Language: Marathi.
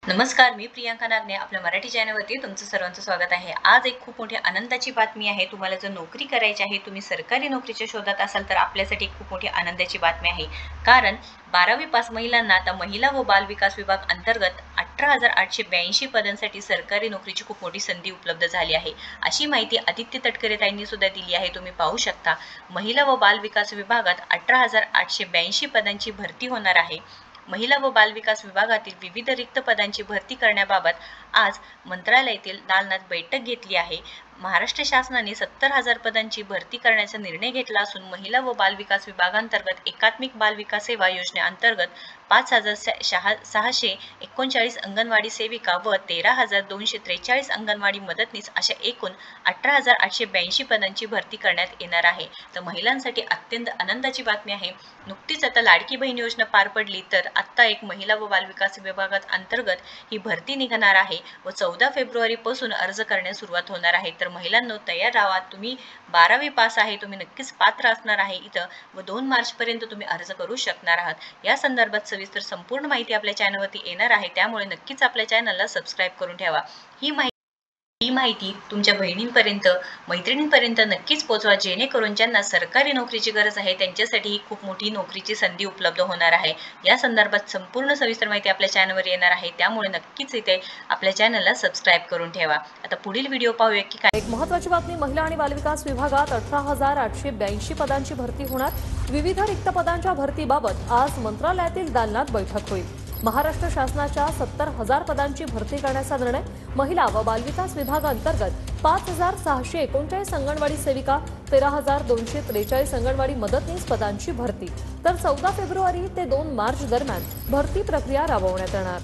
नमस्कार, मी प्रियांका नागने आपल्या मराठी चॅनलवरती तुमचं सर्वांचं स्वागत आहे। आज एक खूप मोठी आनंदाची बातमी आहे। तुम्हाला जर नोकरी करायची आहे, तुम्ही सरकारी नोकरीच्या शोधात असाल तर आपल्यासाठी खूप मोठी आनंदाची बातमी आहे। कारण 12वी पास महिलांना आता महिला व बाल विकास विभाग अंतर्गत 18,882 पदांसाठी सरकारी नोकरीची खूप मोठी संधी उपलब्ध झाली आहे। अशी माहिती आदित्य तटकरे ताईंनी सुद्धा दिली आहे। तुम्ही पाहू शकता, महिला व बाल विकास विभागात 18,882 पदांची भरती होणार आहे। महिला व बाल विकास विभागातील विविध रिक्त पदांची भरती करण्याबाबत आज मंत्रालयातील दालनात बैठक घेतली आहे। महाराष्ट्र शासनाने 70,000 पदांची भरती करण्याचा निर्णय घेतला असून महिला व बाल विकास विभागांतर्गत एकात्मिक बाल विकास सेवा योजनेअंतर्गत 5,639 अंगणवाडी सेविका व 13,243 अंगणवाडी मदतनीस अशा एकूण 18,882 पदांची भरती करण्यात येणार आहे। तर महिलांसाठी अत्यंत आनंदाची बातमी आहे। नुकतीच आता लाडकी बहीण योजना पार पडली, तर आता एक महिला व बाल विकास विभागात अंतर्गत ही भरती निघणार आहे व 14 फेब्रुवारी पासून अर्ज करण्यास सुरुवात होणार आहे। तर महिलांनो, तयार राहा। तुम्ही 12वी पास आहे, तुम्ही नक्कीच पात्र असणार आहे इथं व 2 मार्च पर्यंत तुम्ही अर्ज करू शकणार आहात। या संदर्भात सविस्तर संपूर्ण माहिती आपल्या चॅनलवरती येणार आहे, त्यामुळे नक्कीच आपल्या चॅनलला सबस्क्राईब करून ठेवा। ही माहिती तुमच्या बहिणींपर्यंत, मैत्रिणींपर्यंत नक्कीच पोहोचवा, जेणेकरून ज्यांना सरकारी नोकरीची गरज आहे त्यांच्यासाठी ही खूप मोठी नोकरीची संधी उपलब्ध होणार आहे। या संदर्भात संपूर्ण सविस्तर माहिती आपल्या चॅनलवर येणार आहे, त्यामुळे नक्कीच इथे आपल्या चॅनलला सबस्क्राईब करून ठेवा। आता पुढील व्हिडिओ पाहूया की काय। एक महत्त्वाची बातमी, महिला आणि बालविकास विभागात 18,882 पदांची भरती होणार। विविध रिक्त पदांच्या भरतीबाबत आज मंत्रालयातील दालनात बैठक होईल। महाराष्ट्र शासनाच्या 70,000 पदांची भरती करण्याचा निर्णय, महिला व बालविकास विभागांतर्गत 5,639 अंगणवाडी सेविका, 13,243 अंगणवाडी मदतनीस पदांची भरती, तर 14 फेब्रुवारी ते 2 मार्च दरम्यान भरती प्रक्रिया राबवण्यात येणार।